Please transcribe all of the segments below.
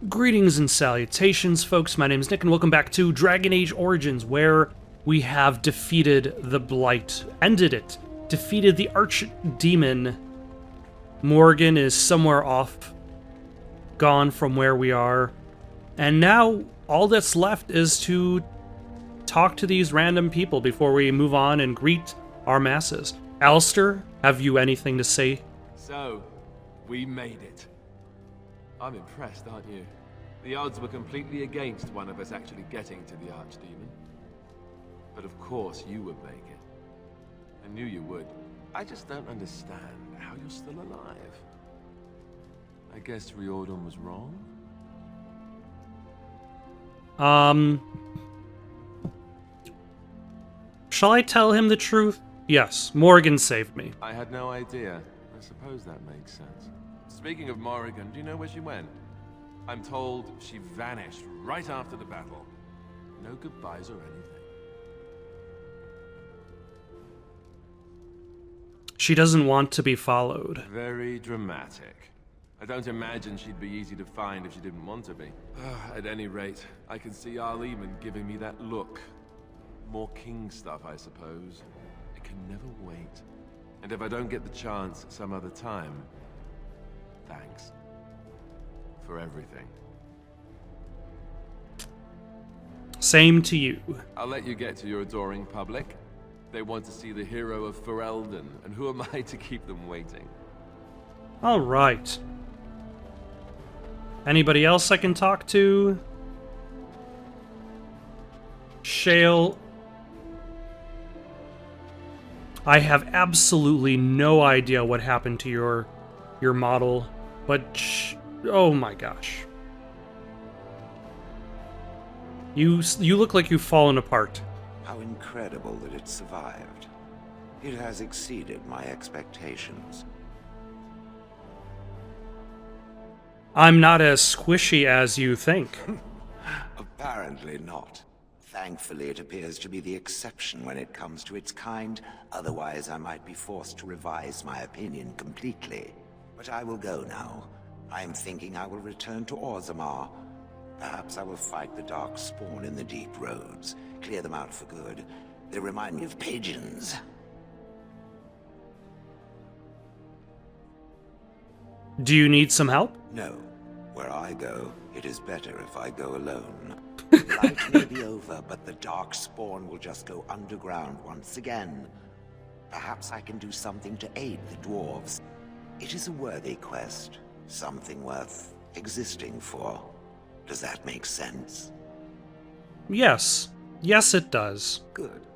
Greetings and salutations, folks. My name is Nick, and welcome back to Dragon Age Origins, where we have defeated the Blight, ended it, defeated the Archdemon. Morgan is somewhere off, gone from where we are, and now all that's left is to talk to these random people before we move on and greet our masses. Alistair, have you anything to say? So, we made it. I'm impressed, aren't you? The odds were completely against one of us actually getting to the Archdemon. But of course you would make it. I knew you would. I just don't understand how you're still alive. I guess Riordan was wrong? Shall I tell him the truth? Yes, Morgan saved me. I had no idea. I suppose that makes sense. Speaking of Morrigan, do you know where she went? I'm told she vanished right after the battle. No goodbyes or anything. She doesn't want to be followed. Very dramatic. I don't imagine she'd be easy to find if she didn't want to be. At any rate, I can see Arleman giving me that look. More king stuff, I suppose. I can never wait. And if I don't get the chance some other time, thanks. For everything. Same to you. I'll let you get to your adoring public. They want to see the hero of Ferelden, and who am I to keep them waiting? All right. Anybody else I can talk to? Shale. I have absolutely no idea what happened to your model, but oh my gosh. You look like you've fallen apart. How incredible that it survived. It has exceeded my expectations. I'm not as squishy as you think. Apparently not. Thankfully, it appears to be the exception when it comes to its kind. Otherwise, I might be forced to revise my opinion completely. But I will go now. I am thinking I will return to Orzammar. Perhaps I will fight the Dark Spawn in the Deep Roads. Clear them out for good. They remind me of pigeons. Do you need some help? No. Where I go, it is better if I go alone. Light may be over, but the Dark Spawn will just go underground once again. Perhaps I can do something to aid the dwarves. It is a worthy quest. Something worth existing for. Does that make sense? Yes. Yes, it does. Good.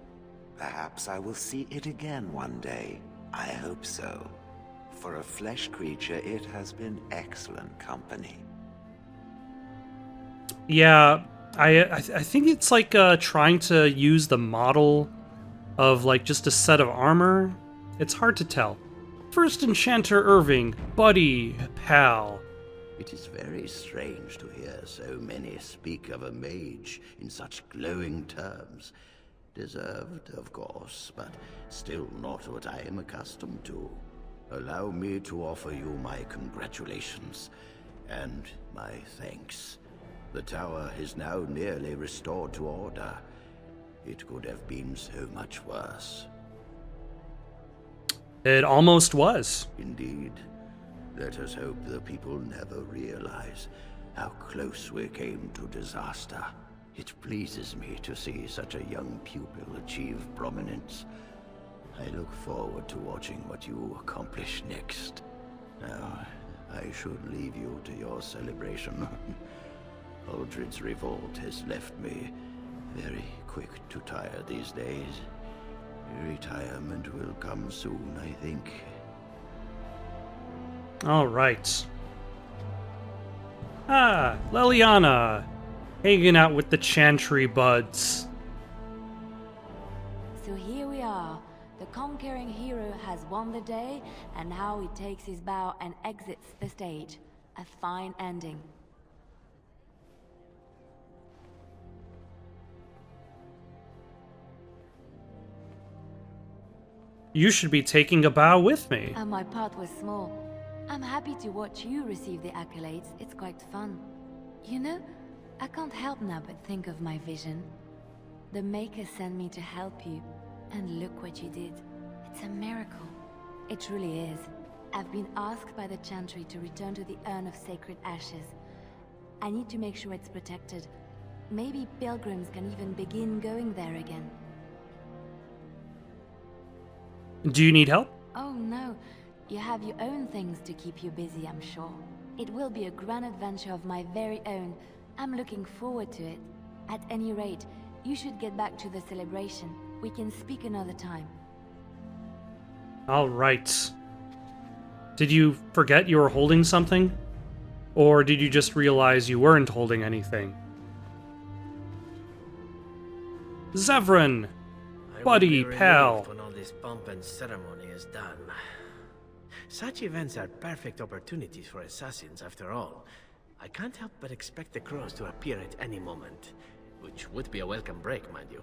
Perhaps I will see it again one day. I hope so. For a flesh creature, it has been excellent company. Yeah, I think it's like trying to use the model of like just a set of armor. It's hard to tell. First Enchanter Irving, buddy, pal. It is very strange to hear so many speak of a mage in such glowing terms. Deserved, of course, but still not what I am accustomed to. Allow me to offer you my congratulations and my thanks. The tower is now nearly restored to order. It could have been so much worse. It almost was. Indeed. Let us hope the people never realize how close we came to disaster. It pleases me to see such a young pupil achieve prominence. I look forward to watching what you accomplish next. Now, I should leave you to your celebration. Aldred's revolt has left me very quick to tire these days. Retirement will come soon, I think. All right. Ah, Leliana, hanging out with the Chantry buds. So here we are. The conquering hero has won the day, and now he takes his bow and exits the stage. A fine ending. You should be taking a bow with me. And my part was small. I'm happy to watch you receive the accolades. It's quite fun. You know, I can't help now but think of my vision. The Maker sent me to help you, and look what you did. It's a miracle. It truly is. I've been asked by the Chantry to return to the Urn of Sacred Ashes. I need to make sure it's protected. Maybe pilgrims can even begin going there again. Do you need help? Oh no, you have your own things to keep you busy, I'm sure. It will be a grand adventure of my very own. I'm looking forward to it. At any rate, you should get back to the celebration. We can speak another time. All right. Did you forget you were holding something? Or did you just realize you weren't holding anything? Zevran! Buddy, pal. When all this pomp and ceremony is done. Such events are perfect opportunities for assassins, after all. I can't help but expect the crows to appear at any moment, which would be a welcome break, mind you.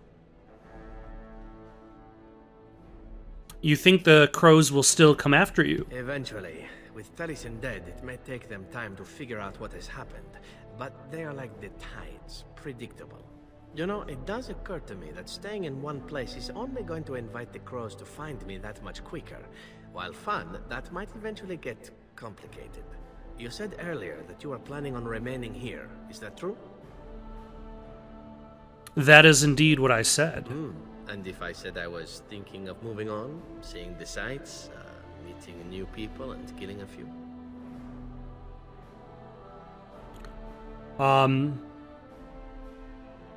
You think the crows will still come after you? Eventually. With Taliesin dead, it may take them time to figure out what has happened, but they are like the tides, predictable. You know, it does occur to me that staying in one place is only going to invite the crows to find me that much quicker. While fun, that might eventually get complicated. You said earlier that you are planning on remaining here. Is that true? That is indeed what I said. And if I said I was thinking of moving on, seeing the sights, meeting new people and killing a few?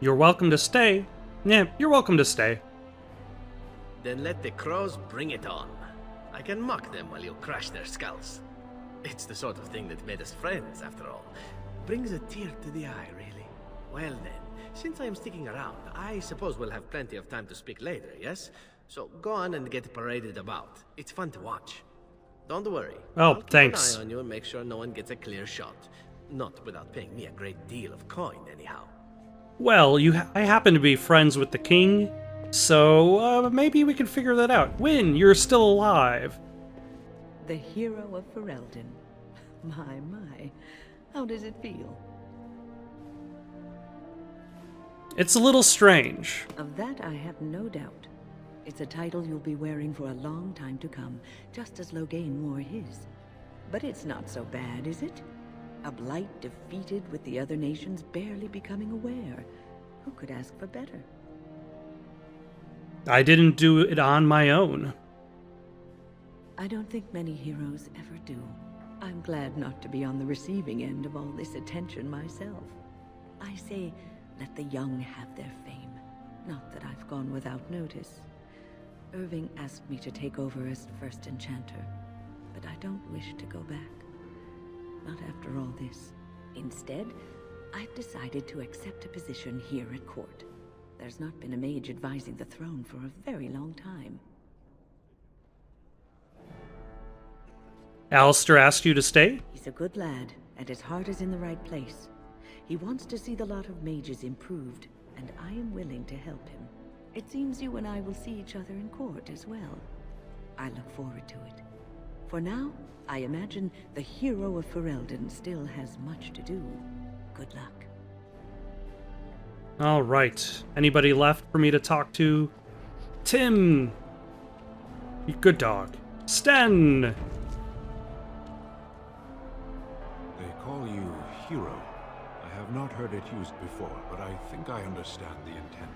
You're welcome to stay. Yeah, you're welcome to stay. Then let the crows bring it on. I can mock them while you crush their skulls. It's the sort of thing that made us friends, after all. Brings a tear to the eye, really. Well then, since I am sticking around, I suppose we'll have plenty of time to speak later, yes? So go on and get paraded about. It's fun to watch. Don't worry. Oh, I'll keep thanks. an eye on you and make sure no one gets a clear shot. Not without paying me a great deal of coin, anyhow. Well, I happen to be friends with the king, so maybe we can figure that out. Win, you're still alive. The hero of Ferelden. My. How does it feel? It's a little strange. Of that I have no doubt. It's a title you'll be wearing for a long time to come, just as Loghain wore his. But it's not so bad, is it? A blight defeated with the other nations barely becoming aware. Who could ask for better? I didn't do it on my own. I don't think many heroes ever do. I'm glad not to be on the receiving end of all this attention myself. I say, let the young have their fame. Not that I've gone without notice. Irving asked me to take over as first enchanter, but I don't wish to go back. Not after all this. Instead, I've decided to accept a position here at court. There's not been a mage advising the throne for a very long time. Alistair asked you to stay? He's a good lad, and his heart is in the right place. He wants to see the lot of mages improved, and I am willing to help him. It seems you and I will see each other in court as well. I look forward to it. For now, I imagine the hero of Ferelden still has much to do. Good luck. All right. Anybody left for me to talk to? Tim! You good dog. Sten! They call you hero. I have not heard it used before, but I think I understand the intent.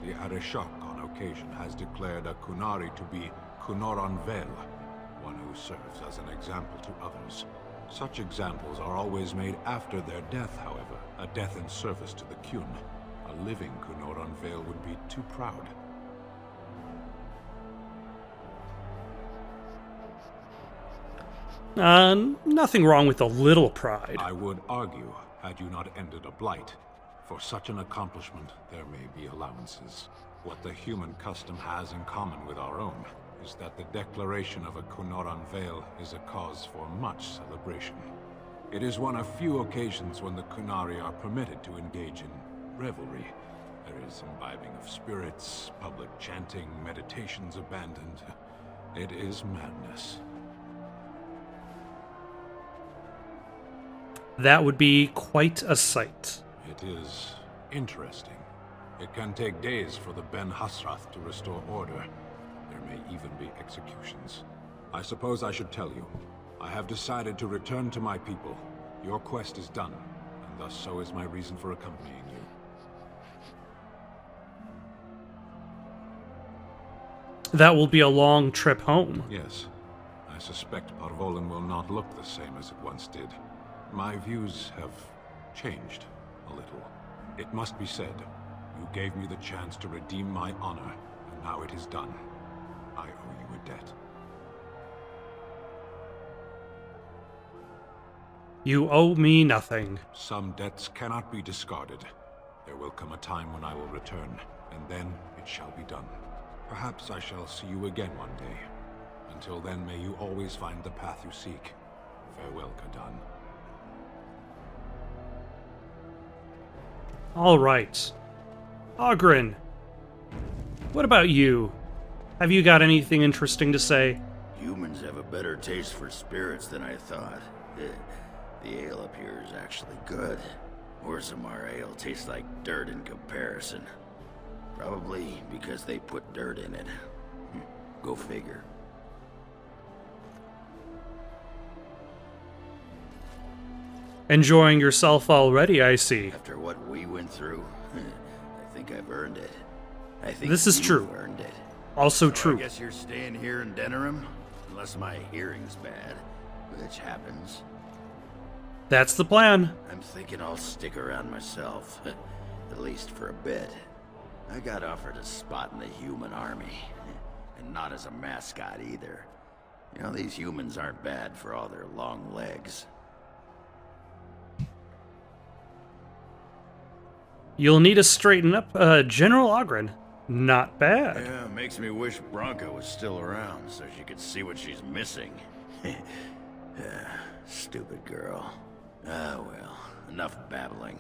The Arishok on occasion has declared a Kunari to be Kunoran Vel, one who serves as an example to others. Such examples are always made after their death, however, a death in service to the Kyun. A living Kunoran Vel would be too proud. Nothing wrong with a little pride. I would argue, had you not ended a blight. For such an accomplishment, there may be allowances. What the human custom has in common with our own is that the declaration of a Kunoran Vel is a cause for much celebration. It is one of few occasions when the Kunari are permitted to engage in revelry. There is imbibing of spirits, public chanting, meditations abandoned. It is madness. That would be quite a sight. It is interesting. It can take days for the Ben Hasrath to restore order. There may even be executions. I suppose I should tell you. I have decided to return to my people. Your quest is done, and thus so is my reason for accompanying you. That will be a long trip home. Yes. I suspect Parvolen will not look the same as it once did. My views have changed a little. It must be said, you gave me the chance to redeem my honor, and now it is done. I owe you a debt. You owe me nothing. Some debts cannot be discarded. There will come a time when I will return, and then it shall be done. Perhaps I shall see you again one day. Until then, may you always find the path you seek. Farewell, Kadan. All right. Oghren, what about you? Have you got anything interesting to say? Humans have a better taste for spirits than I thought. The ale up here is actually good. Orzammar ale tastes like dirt in comparison. Probably because they put dirt in it. Go figure. Enjoying yourself already, I see. After what we went through, I think I've earned it. I think This is you've true. Earned it. Also So true. I guess you're staying here in Denerim? Unless my hearing's bad, which happens. That's the plan. I'm thinking I'll stick around myself, at least for a bit. I got offered a spot in the human army, and not as a mascot either. You know, these humans aren't bad for all their long legs. You'll need to straighten up, General Oghren. Not bad. Yeah, makes me wish Bronca was still around so she could see what she's missing. Stupid girl. Ah, well, enough babbling.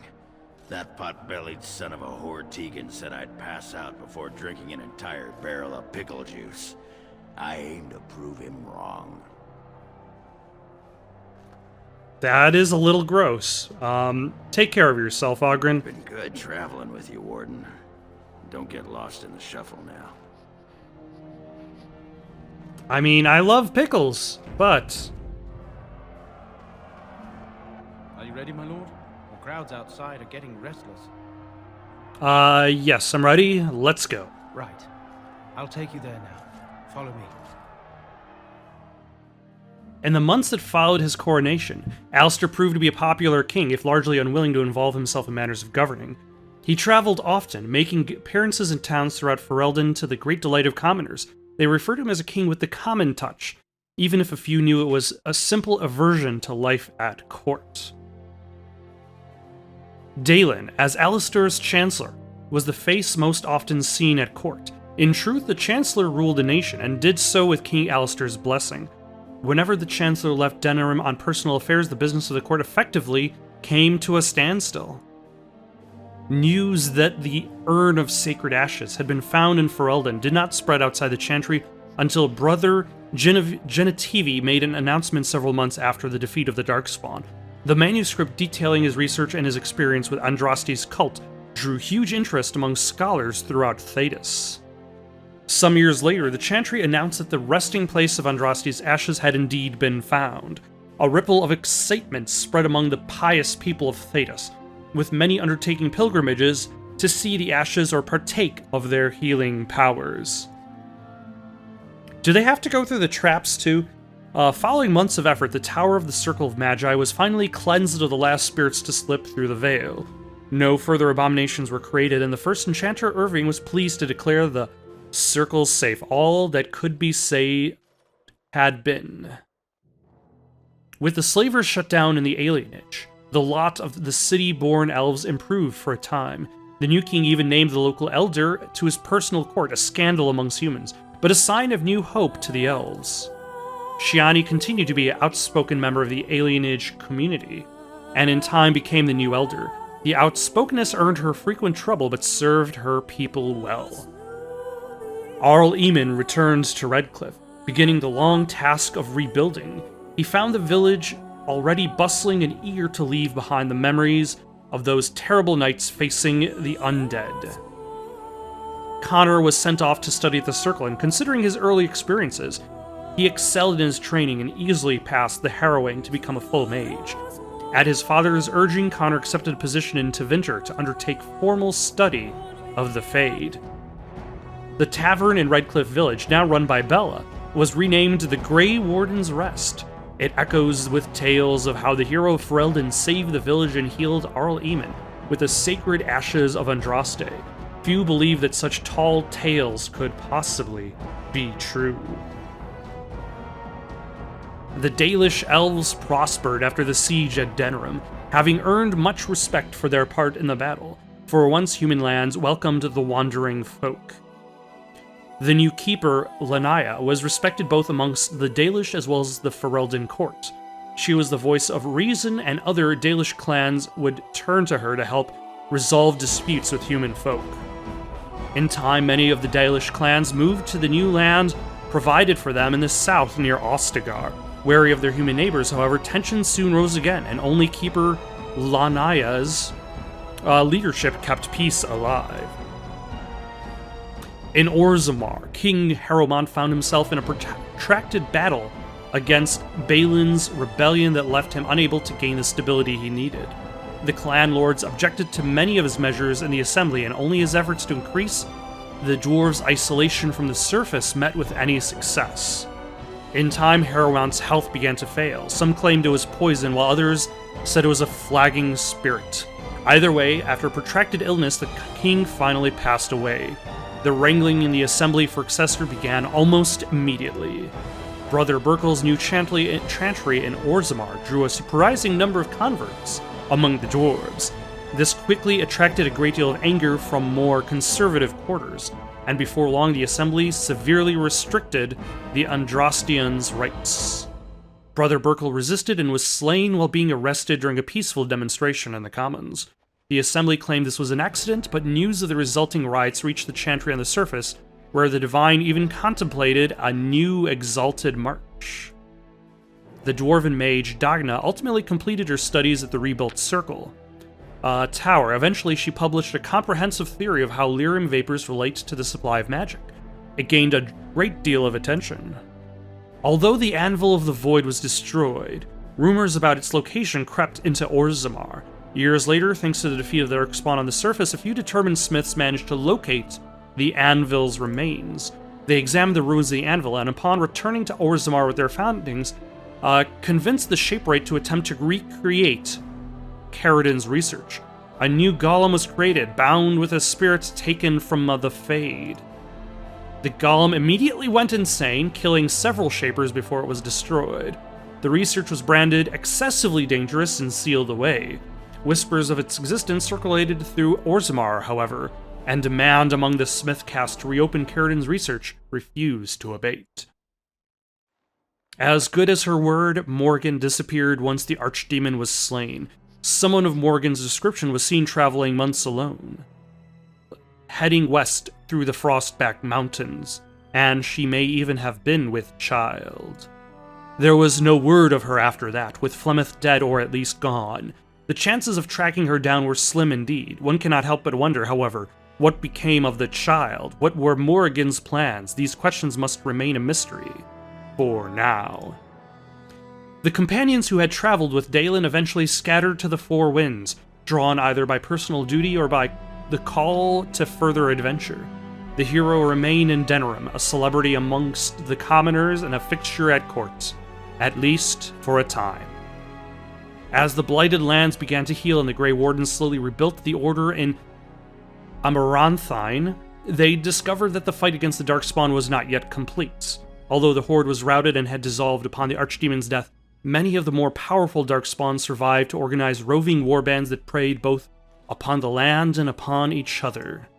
That pot-bellied son of a whore Tegan said I'd pass out before drinking an entire barrel of pickle juice. I aim to prove him wrong. That is a little gross. Take care of yourself, Oghren. Been good traveling with you, Warden. Don't get lost in the shuffle now. I mean, I love pickles, but... Are you ready, my lord? The crowds outside are getting restless. Yes, I'm ready. Let's go. Right. I'll take you there now. Follow me. In the months that followed his coronation, Alistair proved to be a popular king, if largely unwilling to involve himself in matters of governing. He traveled often, making appearances in towns throughout Ferelden to the great delight of commoners. They referred to him as a king with the common touch, even if a few knew it was a simple aversion to life at court. Dalen, as Alistair's chancellor, was the face most often seen at court. In truth, the chancellor ruled the nation, and did so with King Alistair's blessing. Whenever the chancellor left Denerim on personal affairs, the business of the court effectively came to a standstill. News that the urn of sacred ashes had been found in Ferelden did not spread outside the chantry until Brother Genetivi made an announcement several months after the defeat of the Darkspawn. The manuscript detailing his research and his experience with Andraste's cult drew huge interest among scholars throughout Thedas. Some years later, the chantry announced that the resting place of Andraste's ashes had indeed been found. A ripple of excitement spread among the pious people of Thedas, with many undertaking pilgrimages to see the ashes or partake of their healing powers. Do they have to go through the traps too? Following months of effort, the Tower of the Circle of Magi was finally cleansed of the last spirits to slip through the veil. No further abominations were created, and the first enchanter Irving was pleased to declare the circle safe. All that could be saved had been. With the slavers shut down in the alienage, the lot of the city-born elves improved for a time. The new king even named the local elder to his personal court, a scandal amongst humans, but a sign of new hope to the elves. Shiani continued to be an outspoken member of the alienage community, and in time became the new elder. The outspokenness earned her frequent trouble, but served her people well. Arl Eamon returned to Redcliffe, beginning the long task of rebuilding. He found the village already bustling and eager to leave behind the memories of those terrible nights facing the undead. Connor was sent off to study at the Circle, and considering his early experiences, he excelled in his training and easily passed the harrowing to become a full mage. At his father's urging, Connor accepted a position in Tevinter to undertake formal study of the Fade. The tavern in Redcliffe Village, now run by Bella, was renamed the Grey Warden's Rest. It echoes with tales of how the hero Ferelden saved the village and healed Arl Eamon with the sacred ashes of Andraste. Few believe that such tall tales could possibly be true. The Dalish elves prospered after the siege at Denerim, having earned much respect for their part in the battle, for once human lands welcomed the wandering folk. The new keeper, Lanaya, was respected both amongst the Dalish as well as the Ferelden court. She was the voice of reason, and other Dalish clans would turn to her to help resolve disputes with human folk. In time, many of the Dalish clans moved to the new land provided for them in the south near Ostagar. Wary of their human neighbors, however, tensions soon rose again, and only keeper Lanaya's leadership kept peace alive. In Orzammar, King Harrowmont found himself in a protracted battle against Balin's rebellion that left him unable to gain the stability he needed. The clan lords objected to many of his measures in the assembly, and only his efforts to increase the dwarves' isolation from the surface met with any success. In time, Harrowmont's health began to fail. Some claimed it was poison, while others said it was a flagging spirit. Either way, after a protracted illness, the king finally passed away. The wrangling in the assembly for successor began almost immediately. Brother Burkle's new chantry in Orzammar drew a surprising number of converts among the dwarves. This quickly attracted a great deal of anger from more conservative quarters, and before long the assembly severely restricted the Andrastians' rights. Brother Burkle resisted and was slain while being arrested during a peaceful demonstration in the Commons. The assembly claimed this was an accident, but news of the resulting riots reached the chantry on the surface, where the divine even contemplated a new exalted march. The dwarven mage Dagna ultimately completed her studies at the rebuilt Circle Tower. Eventually, she published a comprehensive theory of how lyrium vapors relate to the supply of magic. It gained a great deal of attention. Although the Anvil of the Void was destroyed, rumors about its location crept into Orzammar. Years later, thanks to the defeat of the Darkspawn on the surface, a few determined smiths managed to locate the Anvil's remains. They examined the ruins of the Anvil, and upon returning to Orzammar with their findings, convinced the Shapewright to attempt to recreate Caridin's research. A new golem was created, bound with a spirit taken from the Fade. The golem immediately went insane, killing several Shapers before it was destroyed. The research was branded excessively dangerous and sealed away. Whispers of its existence circulated through Orzammar, however, and demand among the Smith caste to reopen Caridin's research refused to abate. As good as her word, Morgan disappeared once the archdemon was slain. Someone of Morgan's description was seen traveling months alone, heading west through the Frostback Mountains, and she may even have been with child. There was no word of her after that, with Flemeth dead or at least gone. The chances of tracking her down were slim indeed. One cannot help but wonder, however, what became of the child? What were Morrigan's plans? These questions must remain a mystery. For now. The companions who had traveled with Dalen eventually scattered to the four winds, drawn either by personal duty or by the call to further adventure. The hero remained in Denerim, a celebrity amongst the commoners and a fixture at court, at least for a time. As the blighted lands began to heal and the Grey Wardens slowly rebuilt the order in Amaranthine, they discovered that the fight against the Darkspawn was not yet complete. Although the Horde was routed and had dissolved upon the Archdemon's death, many of the more powerful Darkspawn survived to organize roving warbands that preyed both upon the land and upon each other.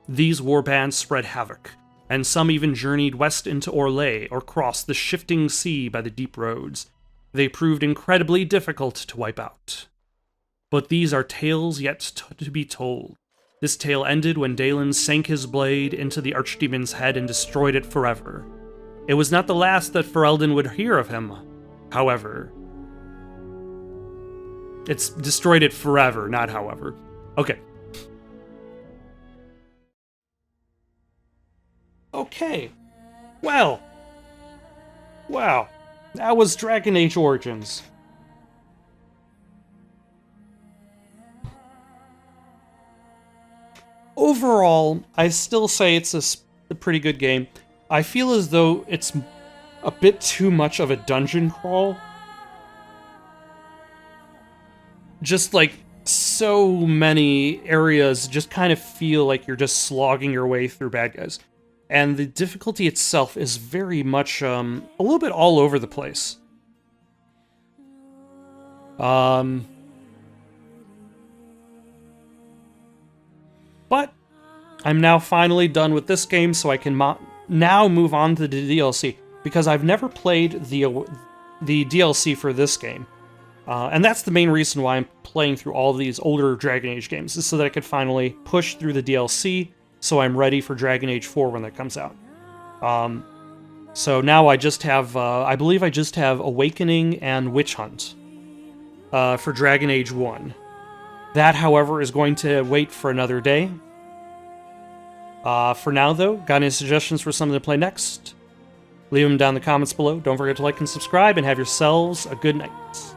These warbands spread havoc, and some even journeyed west into Orlais or crossed the shifting sea by the deep roads. They proved incredibly difficult to wipe out. But these are tales yet to be told. This tale ended when Dalen sank his blade into the Archdemon's head and destroyed it forever. It was not the last that Ferelden would hear of him, however. It's destroyed it forever, not however. Okay. Okay. Well. Wow. That was Dragon Age Origins. Overall, I still say it's a pretty good game. I feel as though it's a bit too much of a dungeon crawl. Just like so many areas just kind of feel like you're just slogging your way through bad guys. And the difficulty itself is very much a little bit all over the place. But I'm now finally done with this game, so I can now move on to the DLC, because I've never played the DLC for this game. And that's the main reason why I'm playing through all of these older Dragon Age games, is so that I could finally push through the DLC, so I'm ready for Dragon Age 4 when that comes out. So now I just have, I believe I just have Awakening and Witch Hunt for Dragon Age 1. That, however, is going to wait for another day. For now, though, got any suggestions for something to play next? Leave them down in the comments below. Don't forget to like and subscribe, and have yourselves a good night.